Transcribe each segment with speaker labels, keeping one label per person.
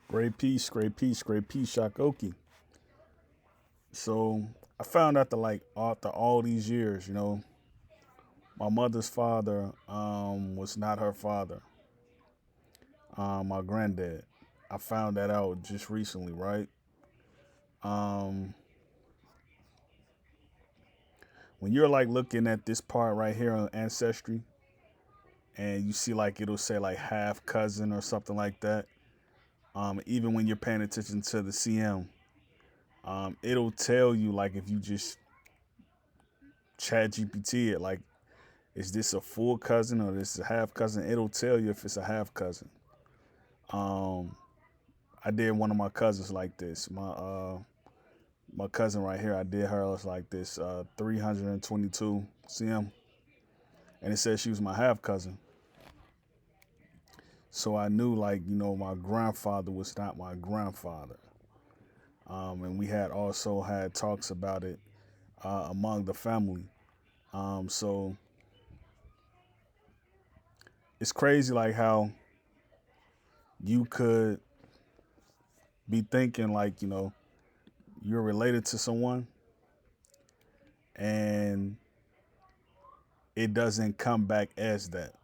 Speaker 1: Great peace, Shakoki. So I found out that like after all these years, my mother's father was not her father, my granddad. I found that out just recently, right? Um, when you're like looking at this part right here on Ancestry, and you see like it'll say like half cousin or something like that. Even when you're paying attention to the CM, it'll tell you like if you just chat GPT it, like is this a full cousin or this is a half cousin? It'll tell you if it's a half cousin. Um, I did one of my cousins like this. My cousin right here, I did hers like this, 322 CM, and it said she was my half cousin. So I knew like my grandfather was not my grandfather. And we had also had talks about it among the family. So it's crazy like how you could be thinking like you're related to someone and it doesn't come back as that.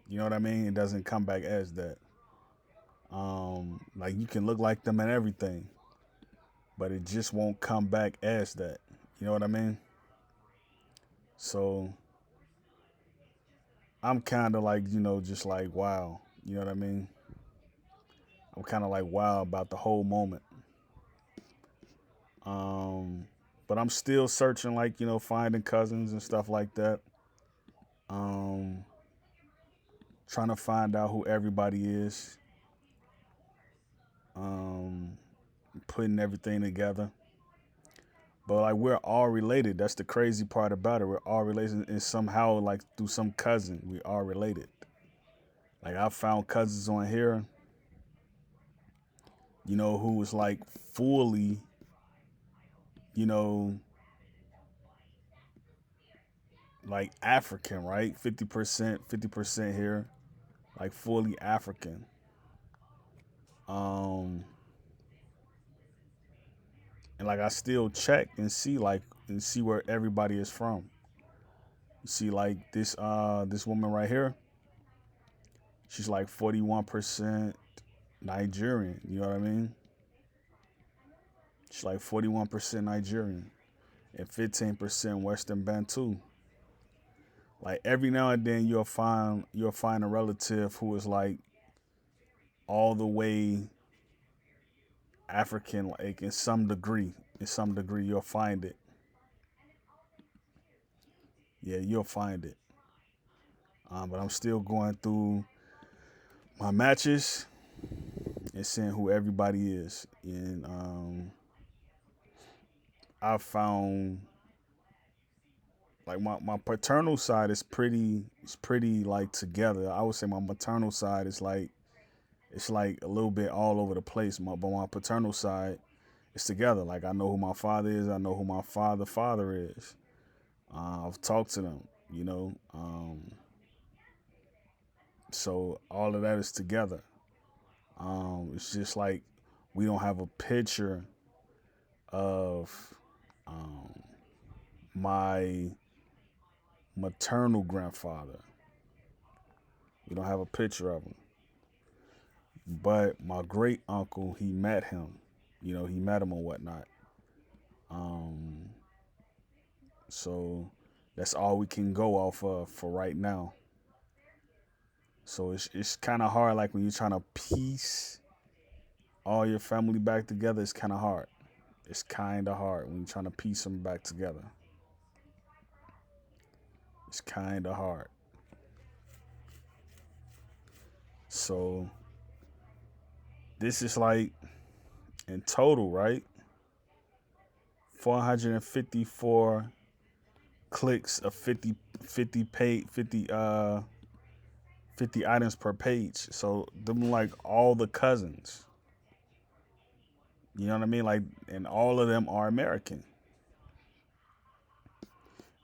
Speaker 1: You know what I mean? It doesn't come back as that. Like you can look like them and everything, but it just won't come back as that. You know what I mean? So I'm kind of like, just like wow. You know what I mean? I'm kind of like wow about the whole moment. Um, but I'm still searching, like, finding cousins and stuff like that. Um, Trying to find out who everybody is. Um, Putting everything together. But like we're all related. That's the crazy part about it. We're all related, and somehow, like through some cousin, we are related. Like I found cousins on here, who was like fully, you know, like African, right? 50% here, like fully African. Um, and like I still check and see where everybody is from. You see, like this woman right here, she's like 41% Nigerian. You know what I mean? She's like 41% Nigerian and 15% Western Bantu. Like every now and then you'll find a relative who is like all the way African, like in some degree. In some degree, you'll find it. Yeah, you'll find it. But I'm still going through my matches and seeing who everybody is. And I found like my paternal side is pretty like together. I would say my maternal side is like it's like a little bit all over the place. But my paternal side is together. Like I know who my father is. I know who my father is. I've talked to them. So all of that is together. It's just like we don't have a picture of um, my maternal grandfather. We don't have a picture of him. But my great uncle, he met him. He met him and whatnot. Um, so that's all we can go off of for right now. So it's kind of hard. Like when you're trying to piece all your family back together, it's kind of hard. It's kind of hard when you're trying to piece them back together. It's kind of hard. So this is like in total, right? 454 clicks of 50 items per page. So them like all the cousins. You know what I mean? Like, and all of them are American,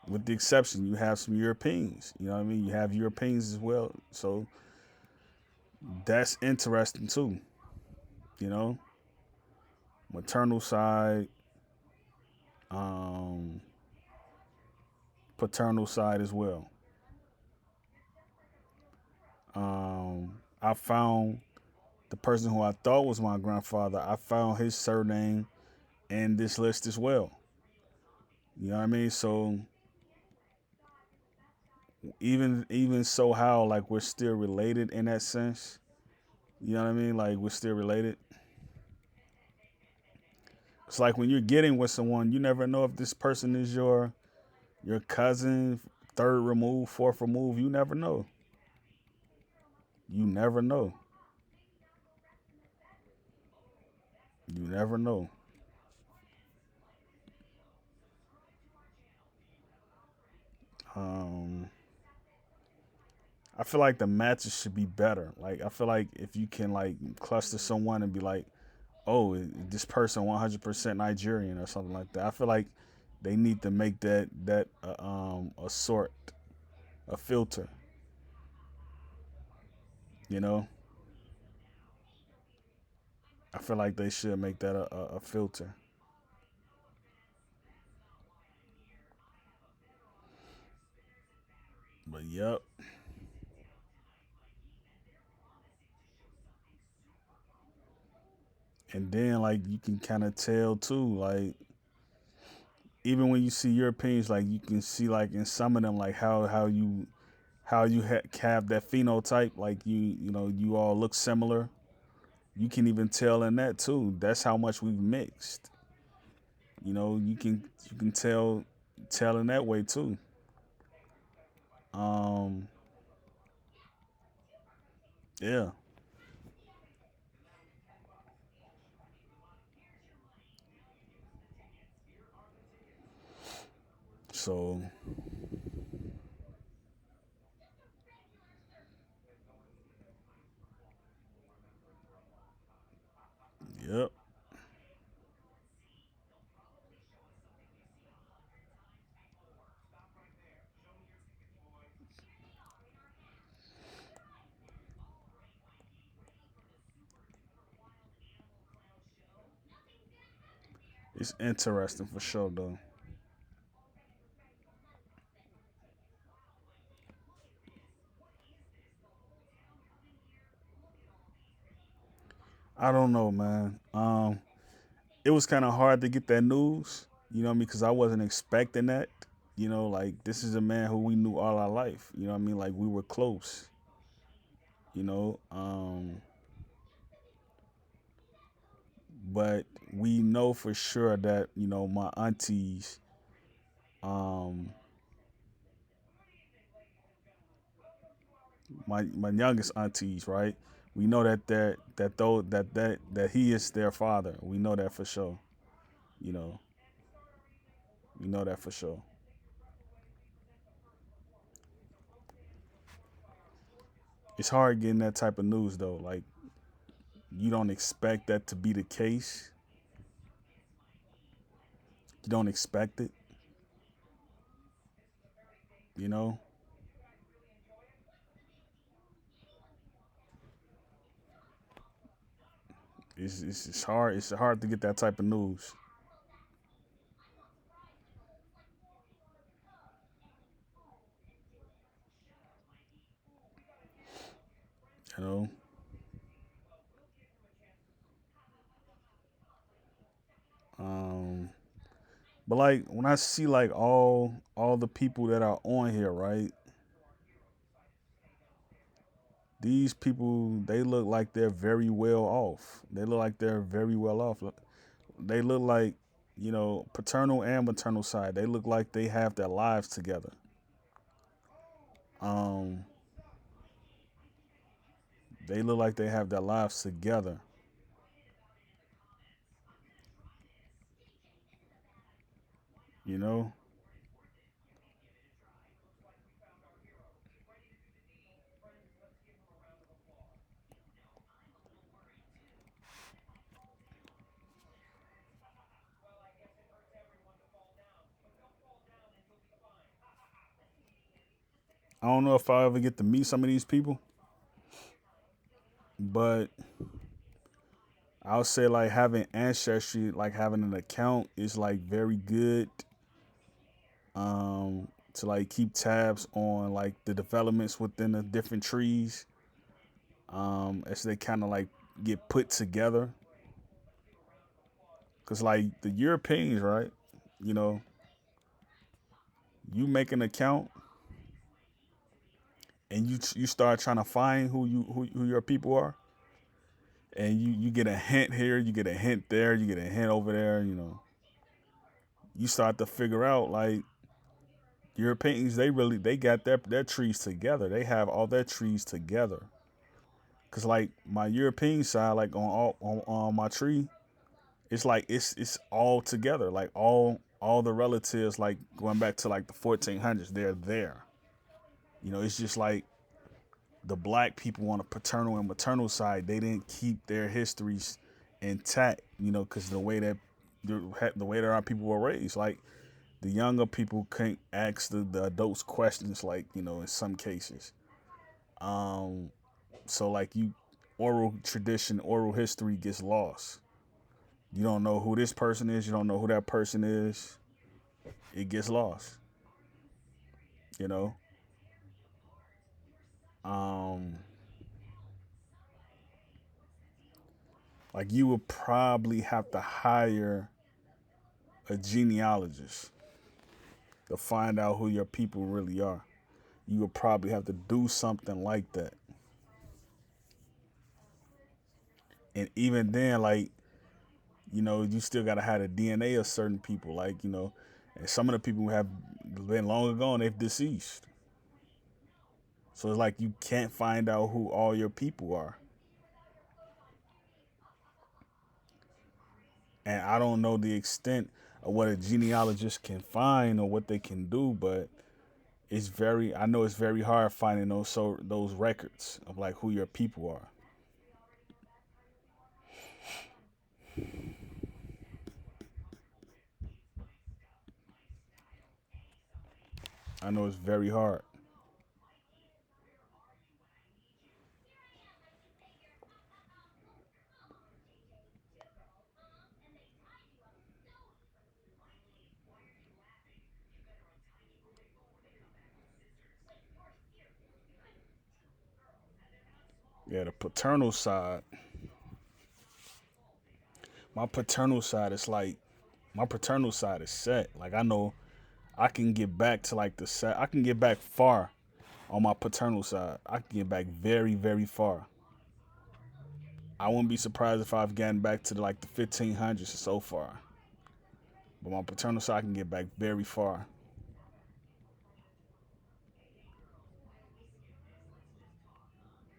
Speaker 1: with the exception you have some Europeans. You know what I mean? You have Europeans as well. So that's interesting too. you know, maternal side, um, paternal side as well. I found the person who I thought was my grandfather. I found his surname in this list as well. You know what I mean? So even so, how like we're still related in that sense. You know what I mean? Like we're still related. It's like when you're getting with someone, you never know if this person is your cousin, third remove, fourth remove. You never know. You never know. You never know. Um, I feel like the matches should be better. Like I feel like if you can like cluster someone and be like, oh, this person 100% Nigerian or something like that. I feel like they need to make that a sort a filter. You know, I feel like they should make that a filter. But yep. And then like you can kind of tell too, like even when you see Europeans, like you can see like in some of them, like how you have that phenotype, like you all look similar. You can even tell in that too. That's how much we've mixed. You can tell in that way too. Um, yeah. So, yep. It's interesting for sure though. I don't know, man. It was kind of hard to get that news, because I wasn't expecting that. Like this is a man who we knew all our life. You know what I mean? Like we were close. You know, but we know for sure that my aunties, um, my youngest aunties, right? We know that he is their father. We know that for sure. You know, we know that for sure. It's hard getting that type of news though. Like you don't expect that to be the case. You don't expect it. You know, it's hard. It's hard to get that type of news. You know, um, but like when I see like all the people that are on here, right? These people, they look like they're very well off. They look like they're very well off. They look like, paternal and maternal side. They look like they have their lives together. Um, they look like they have their lives together. You know, I don't know if I ever get to meet some of these people, but I would say like having ancestry, like having an account is like very good to like keep tabs on like the developments within the different trees as they kind of like get put together. Cause like the Europeans, right? You know, you make an account and you start trying to find who your people are, and you get a hint here, you get a hint there, you get a hint over there. You know, you start to figure out like Europeans, they got their trees together. They have all their trees together. Cause like my European side, like on my tree, it's like it's all together. Like all the relatives, like going back to like the 1400s, they're there. You know, it's just like the black people on the paternal and maternal side, they didn't keep their histories intact. You know, because the way that our people were raised, like the younger people can't ask the adults questions, like you know, in some cases. Um, so like oral tradition, oral history gets lost. You don't know who this person is. You don't know who that person is. It gets lost. You know. Um, like you would probably have to hire a genealogist to find out who your people really are. You would probably have to do something like that. And even then, like, you know, you still gotta have the DNA of certain people. Like, you know, and some of the people who have been long ago and they've deceased. So it's like you can't find out who all your people are. And I don't know the extent of what a genealogist can find or what they can do, but I know it's very hard finding those records of like who your people are. I know it's very hard. Yeah, the paternal side. My paternal side is like my paternal side is set. Like I know I can get back to like the set. I can get back far on my paternal side. I can get back very, very far. I wouldn't be surprised if I've gotten back to like the 1500s or so far. But my paternal side I can get back very far.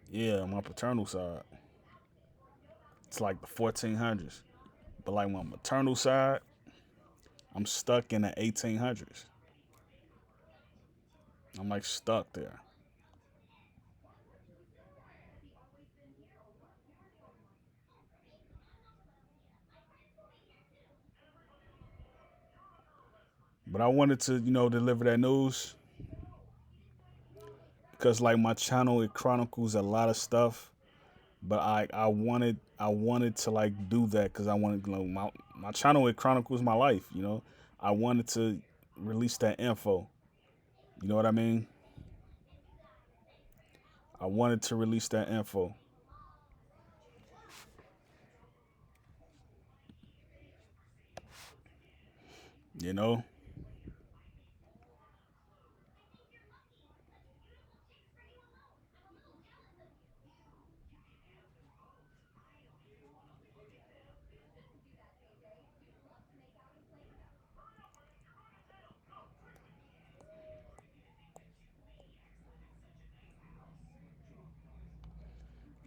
Speaker 1: Yeah, my paternal side. It's like the 1400s. But like my maternal side, I'm stuck in the 1800s. I'm like stuck there. But I wanted to, you know, deliver that news because like my channel it chronicles a lot of stuff. But I wanted to like do that because I wanted, you know, my channel it chronicles my life. You know, I wanted to release that info. You know what I mean? I wanted to release that info. You know,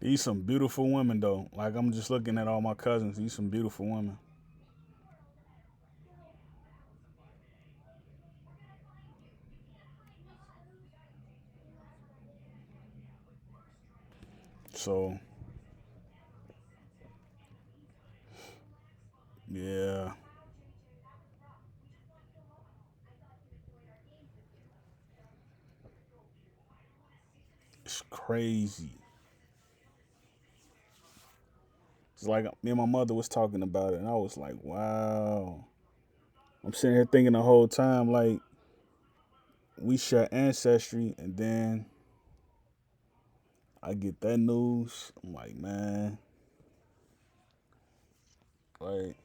Speaker 1: these some beautiful women though. Like I'm just looking at all my cousins. These some beautiful women. So yeah, it's crazy. It's like me and my mother was talking about it, and I was like, wow. I'm sitting here thinking the whole time, like, we share ancestry, and then I get that news. I'm like, man, like,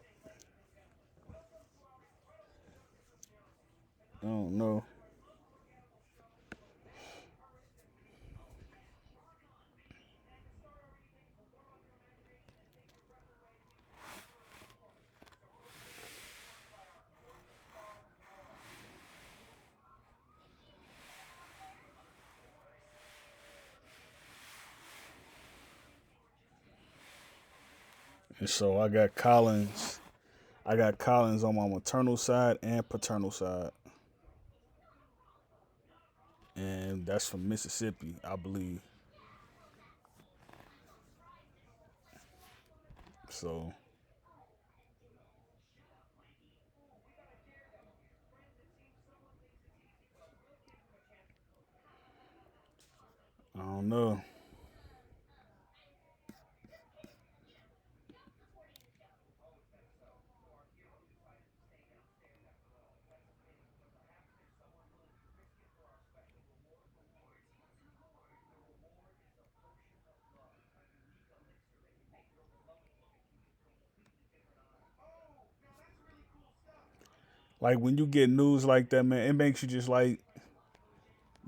Speaker 1: I don't know. And so I got Collins. I got Collins on my maternal side and paternal side, and that's from Mississippi, I believe. So I don't know. Like when you get news like that, man, it makes you just like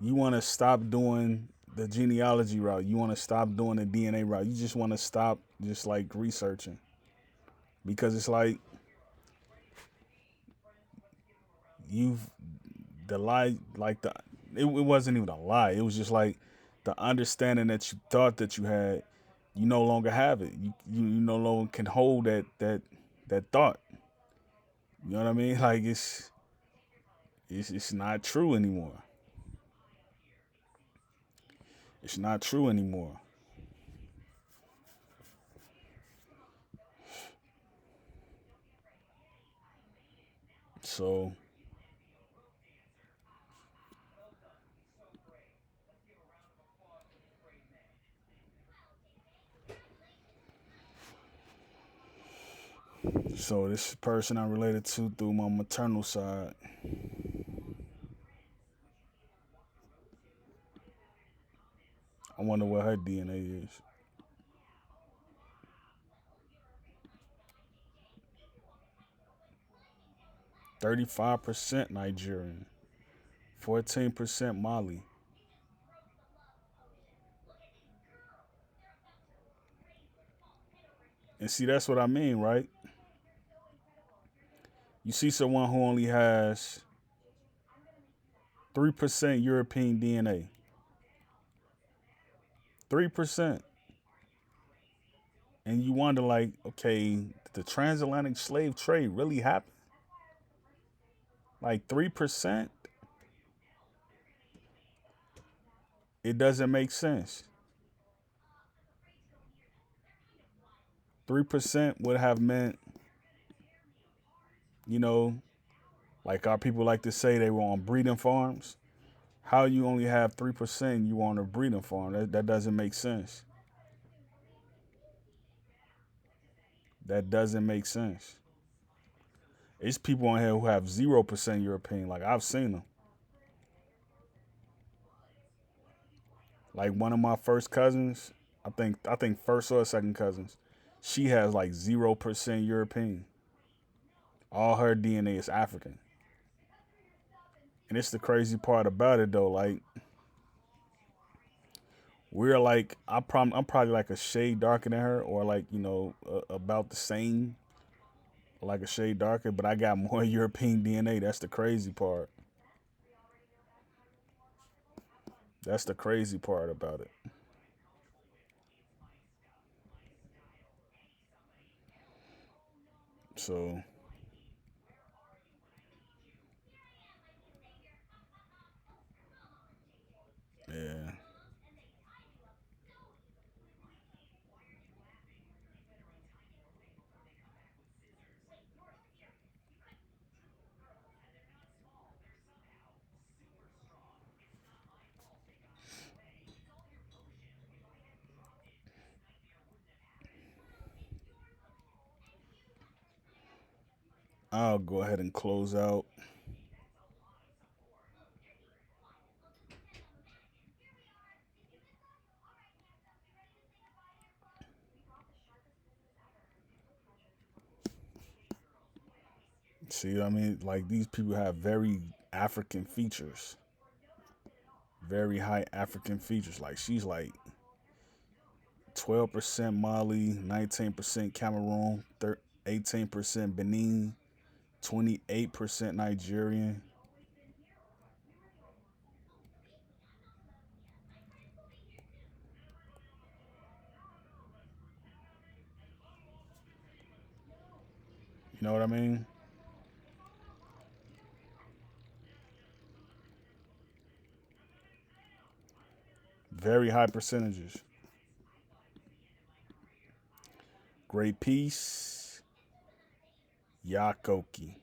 Speaker 1: you want to stop doing the genealogy route. You want to stop doing the DNA route. You just want to stop just like researching because it's like you've the lie, like it wasn't even a lie. It was just like the understanding that you thought that you had, you no longer have it. You no longer can hold that thought. You know what I mean? Like it's not true anymore. It's not true anymore. So so this person I'm related to through my maternal side, I wonder what her DNA is. 35% Nigerian, 14% Mali. And see, that's what I mean, right? You see someone who only has 3% European DNA. 3%. And you wonder, like, okay, did the transatlantic slave trade really happen? Like 3%? It doesn't make sense. 3% would have meant, you know, like our people like to say they were on breeding farms. How you only have 3% you on a breeding farm? That doesn't make sense. That doesn't make sense. It's people on here who have 0% European. Like I've seen them. Like one of my first cousins, I think first or second cousins, she has like 0% European. All her DNA is African. And it's the crazy part about it though. Like we're like I'm probably like a shade darker than her, or like about the same, like a shade darker. But I got more European DNA. That's the crazy part. That's the crazy part about it. So yeah, I'll go ahead and close out. See what I mean? Like these people have very African features, very high African features. Like she's like 12% Mali, 19% Cameroon, 18% Benin, 28% Nigerian. You know what I mean? Very high percentages. Great Peace, Yakoki.